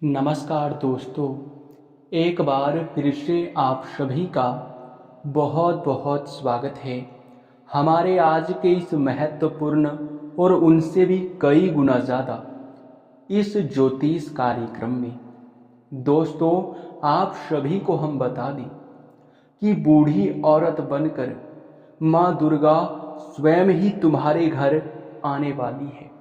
नमस्कार दोस्तों, एक बार फिर से आप सभी का बहुत बहुत स्वागत है हमारे आज के इस महत्वपूर्ण और उनसे भी कई गुना ज़्यादा इस ज्योतिष कार्यक्रम में। दोस्तों, आप सभी को हम बता दें कि बूढ़ी औरत बनकर माँ दुर्गा स्वयं ही तुम्हारे घर आने वाली है,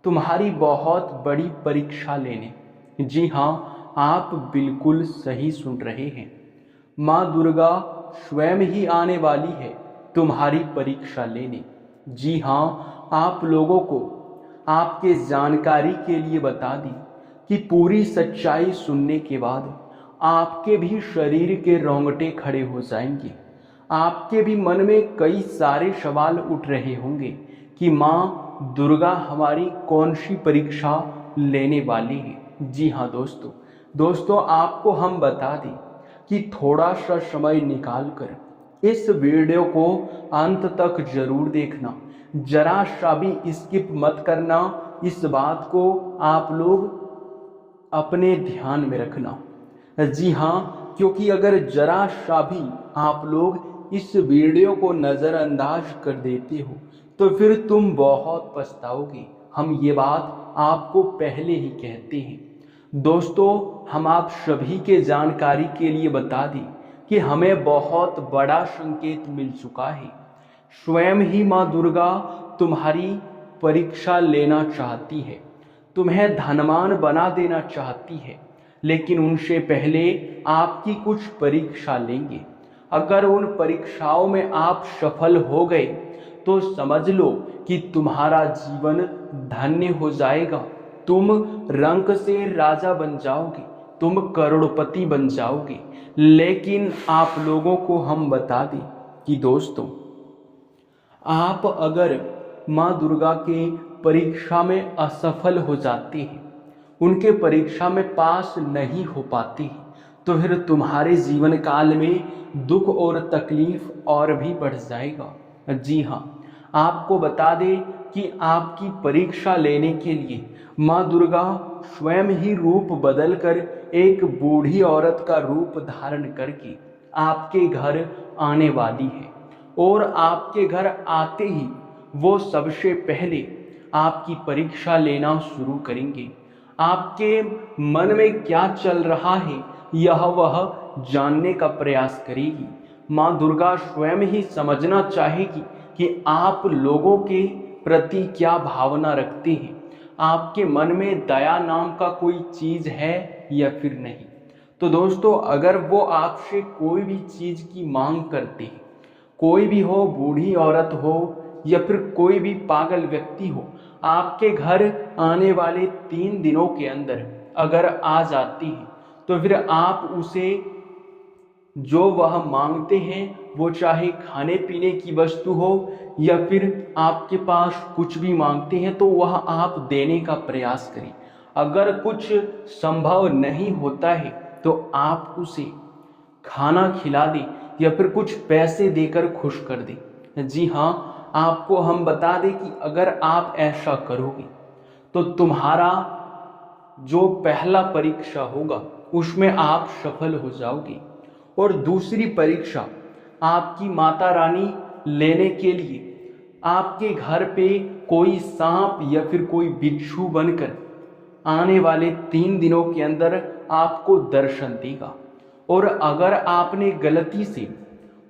तुम्हारी बहुत बड़ी परीक्षा लेने। जी हाँ, आप बिल्कुल सही सुन रहे हैं। माँ दुर्गा स्वयं ही आने वाली है तुम्हारी परीक्षा लेने। जी हाँ, आप लोगों को आपके जानकारी के लिए बता दी कि पूरी सच्चाई सुनने के बाद आपके भी शरीर के रोंगटे खड़े हो जाएंगे। आपके भी मन में कई सारे सवाल उठ रहे होंगे कि माँ दुर्गा हमारी कौन सी परीक्षा लेने वाली है। जी हाँ दोस्तों, आपको हम बता दें कि थोड़ा सा समय निकालकर इस वीडियो को अंत तक जरूर देखना, जरा सा भी स्किप मत करना। इस बात को आप लोग अपने ध्यान में रखना। जी हाँ, क्योंकि अगर जरा सा भी आप लोग इस वीडियो को नज़रअंदाज कर देते हो तो फिर तुम बहुत पछताओगे। हम ये बात आपको पहले ही कहते हैं। दोस्तों, हम आप सभी के जानकारी के लिए बता दें कि हमें बहुत बड़ा संकेत मिल चुका है। स्वयं ही माँ दुर्गा तुम्हारी परीक्षा लेना चाहती है, तुम्हें धनवान बना देना चाहती है, लेकिन उनसे पहले आपकी कुछ परीक्षा लेंगे। अगर उन परीक्षाओं में आप सफल हो गए तो समझ लो कि तुम्हारा जीवन धन्य हो जाएगा। तुम रंक से राजा बन जाओगे, तुम करोड़पति बन जाओगे। लेकिन आप लोगों को हम बता दें कि दोस्तों, आप अगर माँ दुर्गा के परीक्षा में असफल हो जाते हैं, उनके परीक्षा में पास नहीं हो पाते हैं, तो फिर तुम्हारे जीवन काल में दुख और तकलीफ और भी बढ़ जाएगा। जी हाँ, आपको बता दें कि आपकी परीक्षा लेने के लिए माँ दुर्गा स्वयं ही रूप बदलकर एक बूढ़ी औरत का रूप धारण करके आपके घर आने वाली है। और आपके घर आते ही वो सबसे पहले आपकी परीक्षा लेना शुरू करेंगे। आपके मन में क्या चल रहा है यह वह जानने का प्रयास करेगी। माँ दुर्गा स्वयं ही समझना चाहेगी कि आप लोगों के प्रति क्या भावना रखते हैं, आपके मन में दया नाम का कोई चीज़ है या फिर नहीं। तो दोस्तों, अगर वो आपसे कोई भी चीज़ की मांग करते हैं, कोई भी हो, बूढ़ी औरत हो या फिर कोई भी पागल व्यक्ति हो, आपके घर आने वाले 3 दिनों के अंदर अगर आ जाती है तो फिर आप उसे जो वह मांगते हैं, वो चाहे खाने पीने की वस्तु हो या फिर आपके पास कुछ भी मांगते हैं, तो वह आप देने का प्रयास करें। अगर कुछ संभव नहीं होता है तो आप उसे खाना खिला दें या फिर कुछ पैसे देकर खुश कर दें। जी हाँ, आपको हम बता दें कि अगर आप ऐसा करोगे तो तुम्हारा जो पहला परीक्षा होगा उसमें आप सफल हो जाओगे, और दूसरी परीक्षा आपकी माता रानी लेने के लिए आपके घर पे कोई सांप या फिर कोई बिच्छू बनकर आने वाले 3 दिनों के अंदर आपको दर्शन देगा। और अगर आपने गलती से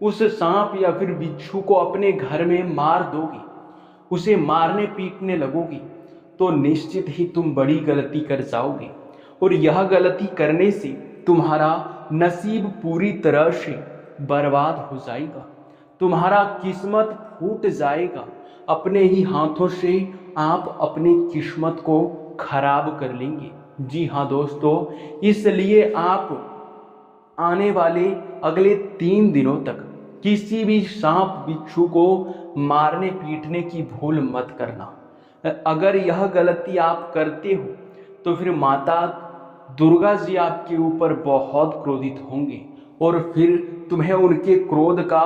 उस सांप या फिर बिच्छू को अपने घर में मार दोगे, उसे मारने पीटने लगोगे, तो निश्चित ही तुम बड़ी गलती कर जाओगे। और यह गलती करने से तुम्हारा नसीब पूरी तरह से बर्बाद हो जाएगा, तुम्हारा किस्मत फूट जाएगा। अपने ही हाथों से आप अपनी किस्मत को खराब कर लेंगे। जी हाँ दोस्तों, इसलिए आप आने वाले अगले 3 दिनों तक किसी भी सांप बिच्छू को मारने पीटने की भूल मत करना। अगर यह गलती आप करते हो तो फिर माता दुर्गा जी आपके ऊपर बहुत क्रोधित होंगे और फिर तुम्हें उनके क्रोध का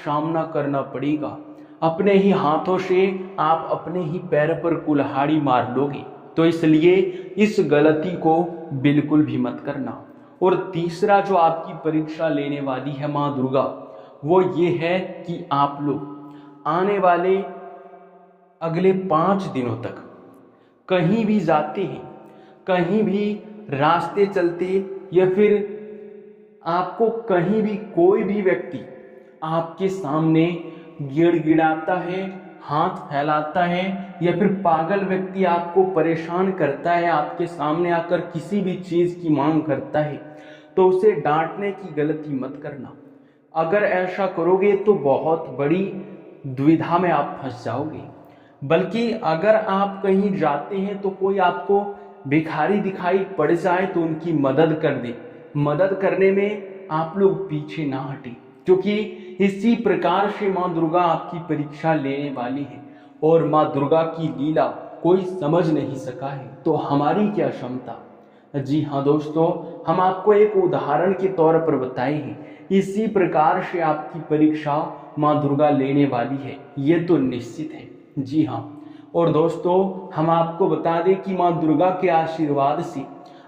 सामना करना पड़ेगा। अपने ही हाथों से आप अपने ही पैर पर कुल्हाड़ी मार लोगे तो इसलिए इस गलती को बिल्कुल भी मत करना। और तीसरा जो आपकी परीक्षा लेने वाली है माँ दुर्गा, वो ये है कि आप लोग आने वाले अगले 5 दिनों तक कहीं भी जाते हैं, कहीं भी रास्ते चलते, या फिर आपको कहीं भी कोई भी व्यक्ति आपके सामने गिड़गिड़ाता है, हाथ फैलाता है, या फिर पागल व्यक्ति आपको परेशान करता है, आपके सामने आकर किसी भी चीज़ की मांग करता है, तो उसे डांटने की गलती मत करना। अगर ऐसा करोगे तो बहुत बड़ी दुविधा में आप फंस जाओगे। बल्कि अगर आप कहीं जाते हैं तो कोई आपको भिखारी दिखाई पड़ जाए तो उनकी मदद कर दे। मदद करने में आप लोग पीछे ना हटें, क्योंकि इसी प्रकार से माँ दुर्गा आपकी परीक्षा लेने वाली है और माँ दुर्गा की लीला कोई समझ नहीं सका है, तो हमारी क्या क्षमता। जी हाँ दोस्तों, हम आपको एक उदाहरण के तौर पर बताए हैं। इसी प्रकार से आपकी परीक्षा माँ दुर्गा लेने वाली है, ये तो निश्चित है। जी हाँ, और दोस्तों हम आपको बता दें कि माँ दुर्गा के आशीर्वाद से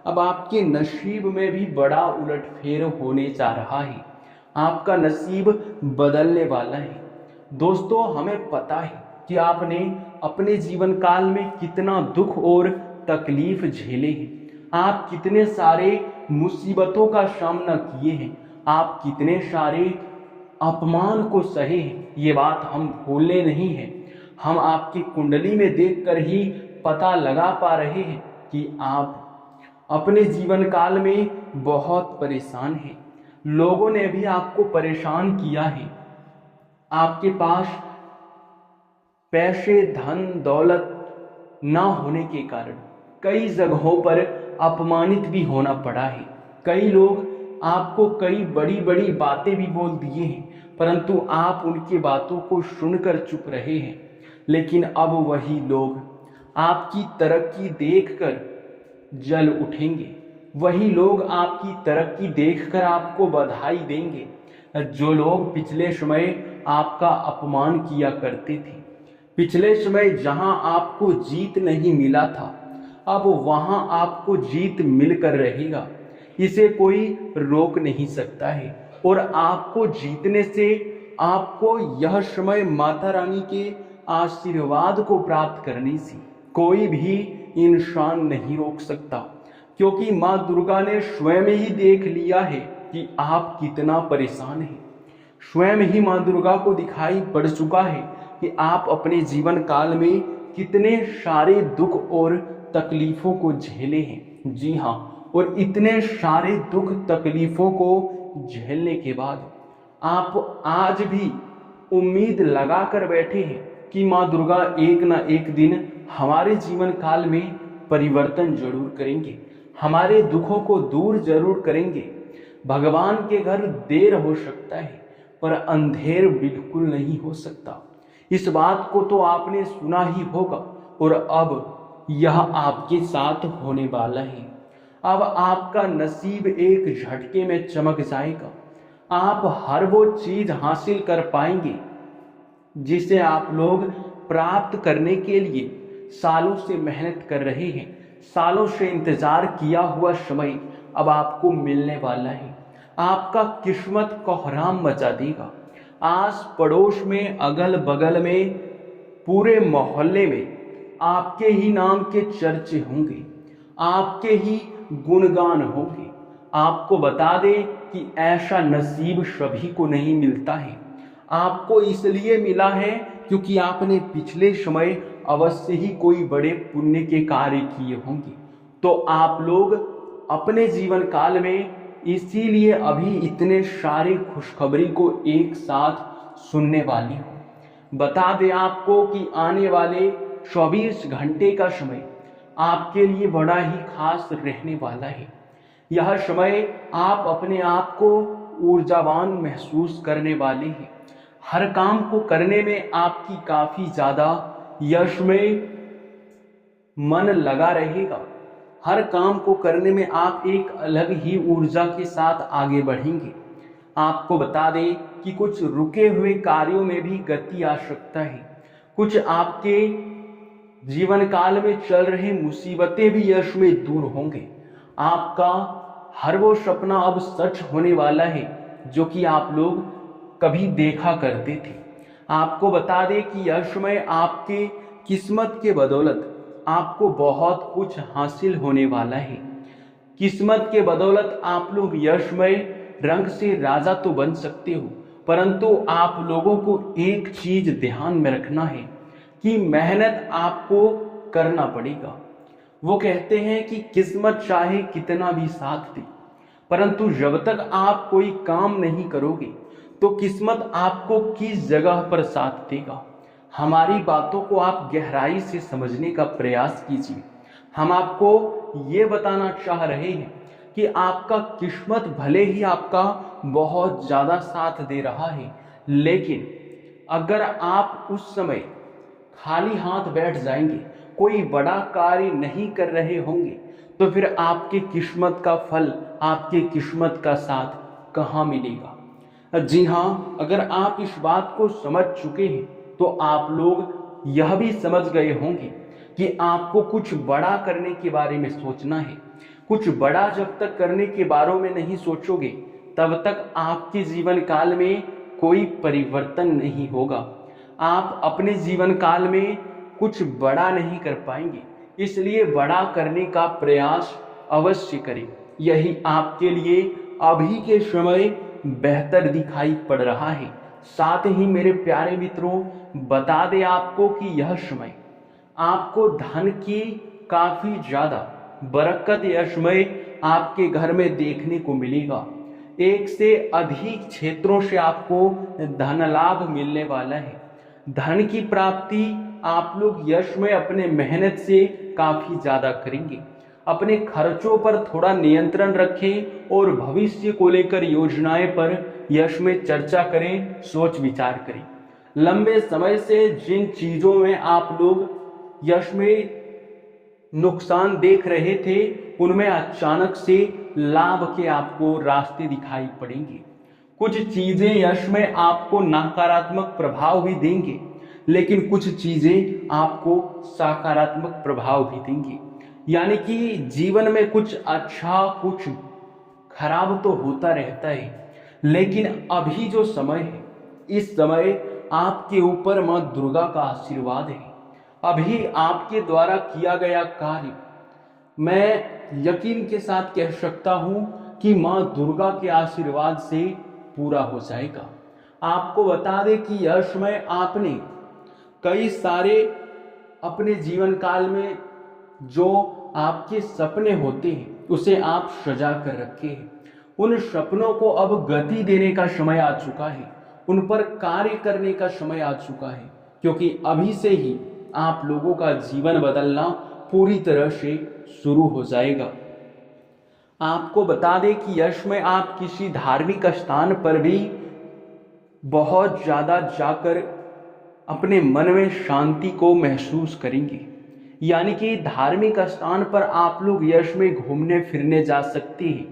अब आपके नसीब में भी बड़ा उलटफेर होने जा रहा है। आपका नसीब बदलने वाला है। दोस्तों हमें पता है कि आपने अपने जीवन काल में कितना दुख और तकलीफ झेले हैं, आप कितने सारे मुसीबतों का सामना किए हैं, आप कितने सारे अपमान को सहे हैं। ये बात हम भूलने नहीं हैं। हम आपकी कुंडली में देखकर ही पता लगा पा रहे हैं कि आप अपने जीवन काल में बहुत परेशान हैं। लोगों ने भी आपको परेशान किया है। आपके पास पैसे, धन, दौलत ना होने के कारण कई जगहों पर अपमानित भी होना पड़ा है। कई लोग आपको कई बड़ी बड़ी बातें भी बोल दिए हैं, परंतु आप उनकी बातों को सुनकर चुप रहे हैं। लेकिन अब वही लोग आपकी तरक्की देखकर जल उठेंगे। वही लोग आपकी तरक्की देखकर आपको बधाई देंगे। जो लोग पिछले समय आपका अपमान किया करते थे, पिछले समय जहां आपको जीत नहीं मिला था, अब वहां आपको जीत मिलकर रहेगा। इसे कोई रोक नहीं सकता है। और आपको जीतने से आपको यह समय माता रानी के आशीर्वाद को प्राप्त करने से कोई भी इंसान नहीं रोक सकता, क्योंकि माँ दुर्गा ने स्वयं ही देख लिया है कि आप कितना परेशान हैं। स्वयं ही माँ दुर्गा को दिखाई पड़ चुका है कि आप अपने जीवन काल में कितने सारे दुख और तकलीफों को झेले हैं। जी हाँ, और इतने सारे दुख तकलीफों को झेलने के बाद आप आज भी उम्मीद लगा कर बैठे हैं कि माँ दुर्गा एक ना एक दिन हमारे जीवन काल में परिवर्तन जरूर करेंगे, हमारे दुखों को दूर जरूर करेंगे। भगवान के घर देर हो सकता है पर अंधेर बिल्कुल नहीं हो सकता। इस बात को तो आपने सुना ही होगा, और अब यह आपके साथ होने वाला है। अब आपका नसीब एक झटके में चमक जाएगा। आप हर वो चीज हासिल कर पाएंगे जिसे आप लोग प्राप्त करने के लिए सालों से मेहनत कर रहे हैं। सालों से इंतजार किया हुआ समय अब आपको मिलने वाला है। आपका किस्मत कोहराम मचा देगा। आस पड़ोस में, अगल बगल में, पूरे मोहल्ले में आपके ही नाम के चर्चे होंगे, आपके ही गुणगान होंगे। आपको बता दें कि ऐसा नसीब सभी को नहीं मिलता है। आपको इसलिए मिला है क्योंकि आपने पिछले समय अवश्य ही कोई बड़े पुण्य के कार्य किए होंगे। तो आप लोग अपने जीवन काल में इसीलिए अभी इतने सारे खुशखबरी को एक साथ सुनने वाली हो। बता दें आपको कि आने वाले 24 घंटे का समय आपके लिए बड़ा ही खास रहने वाला है। यह समय आप अपने आप को ऊर्जावान महसूस करने वाले हैं। हर काम को करने में आपकी काफ़ी ज़्यादा यश में मन लगा रहेगा। हर काम को करने में आप एक अलग ही ऊर्जा के साथ आगे बढ़ेंगे। आपको बता दें कि कुछ रुके हुए कार्यों में भी गति आ सकता है। कुछ आपके जीवन काल में चल रही मुसीबतें भी यश में दूर होंगे। आपका हर वो सपना अब सच होने वाला है जो कि आप लोग कभी देखा करते थे। आपको बता दें कि यश में आपके किस्मत के बदौलत आपको बहुत कुछ हासिल होने वाला है। किस्मत के बदौलत आप लोग यशमय रंग से राजा तो बन सकते हो, परंतु आप लोगों को एक चीज ध्यान में रखना है कि मेहनत आपको करना पड़ेगा। वो कहते हैं कि किस्मत चाहे कितना भी साथ दे, परंतु जब तक आप कोई काम नहीं करोगे तो किस्मत आपको किस जगह पर साथ देगा। हमारी बातों को आप गहराई से समझने का प्रयास कीजिए। हम आपको ये बताना चाह रहे हैं कि आपका किस्मत भले ही आपका बहुत ज़्यादा साथ दे रहा है, लेकिन अगर आप उस समय खाली हाथ बैठ जाएंगे, कोई बड़ा कार्य नहीं कर रहे होंगे, तो फिर आपकी किस्मत का फल, आपकी किस्मत का साथ कहाँ मिलेगा। जी हाँ, अगर आप इस बात को समझ चुके हैं तो आप लोग यह भी समझ गए होंगे कि आपको कुछ बड़ा करने के बारे में सोचना है। कुछ बड़ा जब तक करने के बारे में नहीं सोचोगे तब तक आपके जीवन काल में कोई परिवर्तन नहीं होगा। आप अपने जीवन काल में कुछ बड़ा नहीं कर पाएंगे, इसलिए बड़ा करने का प्रयास अवश्य करें। यही आपके लिए अभी के समय बेहतर दिखाई पड़ रहा है। साथ ही मेरे प्यारे मित्रों, बता दें आपको कि यह समय आपको धन की काफी ज्यादा बरकत यश में आपके घर में देखने को मिलेगा। एक से अधिक क्षेत्रों से आपको धन लाभ मिलने वाला है। धन की प्राप्ति आप लोग यश में अपने मेहनत से काफी ज्यादा करेंगे। अपने खर्चों पर थोड़ा नियंत्रण रखें और भविष्य को लेकर योजनाएं पर यश में चर्चा करें, सोच विचार करें। लंबे समय से जिन चीजों में आप लोग यश में नुकसान देख रहे थे, उनमें अचानक से लाभ के आपको रास्ते दिखाई पड़ेंगे। कुछ चीजें यश में आपको नकारात्मक प्रभाव भी देंगे, लेकिन कुछ चीजें आपको सकारात्मक प्रभाव भी देंगे। यानी कि जीवन में कुछ अच्छा कुछ खराब तो होता रहता है, लेकिन अभी जो समय है, इस समय आपके ऊपर मां दुर्गा का आशीर्वाद है। अभी आपके द्वारा किया गया कार्य मैं यकीन के साथ कह सकता हूं कि मां दुर्गा के आशीर्वाद से पूरा हो जाएगा। आपको बता दें कि यश में आपने कई सारे अपने जीवन काल में जो आपके सपने होते हैं उसे आप सजा कर रखे हैं। उन सपनों को अब गति देने का समय आ चुका है, उन पर कार्य करने का समय आ चुका है, क्योंकि अभी से ही आप लोगों का जीवन बदलना पूरी तरह से शुरू हो जाएगा। आपको बता दें कि यश में आप किसी धार्मिक स्थान पर भी बहुत ज्यादा जाकर अपने मन में शांति को महसूस करेंगे। यानी कि धार्मिक स्थान पर आप लोग यश में घूमने फिरने जा सकते हैं।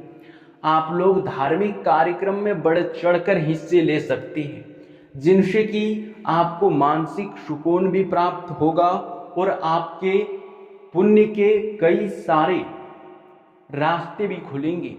आप लोग धार्मिक कार्यक्रम में बढ़ चढ़कर हिस्से ले सकते हैं, जिनसे कि आपको मानसिक सुकून भी प्राप्त होगा और आपके पुण्य के कई सारे रास्ते भी खुलेंगे।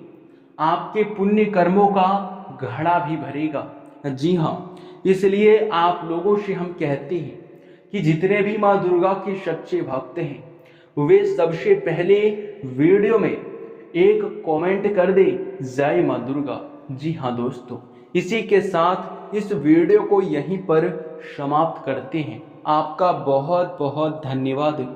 आपके पुण्य कर्मों का घड़ा भी भरेगा। जी हाँ, इसलिए आप लोगों से हम कहते हैं कि जितने भी माँ दुर्गा के सच्चे भक्त हैं वे सबसे पहले वीडियो में एक कमेंट कर दे, जय माँ दुर्गा। जी हाँ दोस्तों, इसी के साथ इस वीडियो को यहीं पर समाप्त करते हैं। आपका बहुत बहुत धन्यवाद।